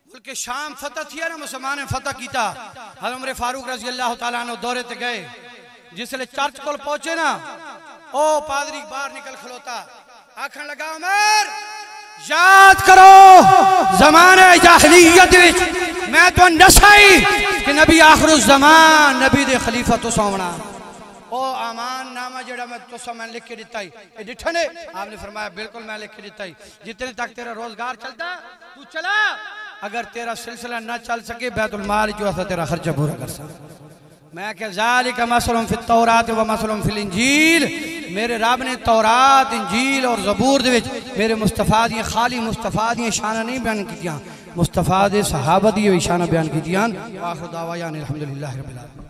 S2: मुल्क शाम फतह थी ना मुसलमान ने फतह किया हज़रत उमर फारूक रज़ी अल्लाह तआला अन्हु दौरे ते गए जिसले चर्च को पहुंचे ना ओ पादरी बाहर निकल खलोता आखन लगा उमर याद करो ज़माने जाहिलियत विच मैं तो नसाई कि नबी आखिर ज़मान नबी दे खलीफा तो सोवना ओ अमान नामा जेड़ा मैं तो मैं लिख के दिता ये डिठा ने आपने फरमाया बिल्कुल मैं लिख के दिता जितने तक तेरा रोजगार चलता तू चला अगर तेरा सिलसिला ना चल सके बैतुल माल जो है तेरा खर्चा पूरा कर सके मैं क्या ज़ालिका मसलुन फित तौरात व मसलुन फिल इंजील मेरे रब ने तौरात इंजील और ज़बूर दे विच मेरे मुस्तफा दी खाली मुस्तफा दी शाना नहीं बयान कीतियां मुस्तफा दे सहाबा दी शाना बयान कीतियां आखिर दावा यानी अल्हम्दुलिल्लाह रब्बिल आलमीन।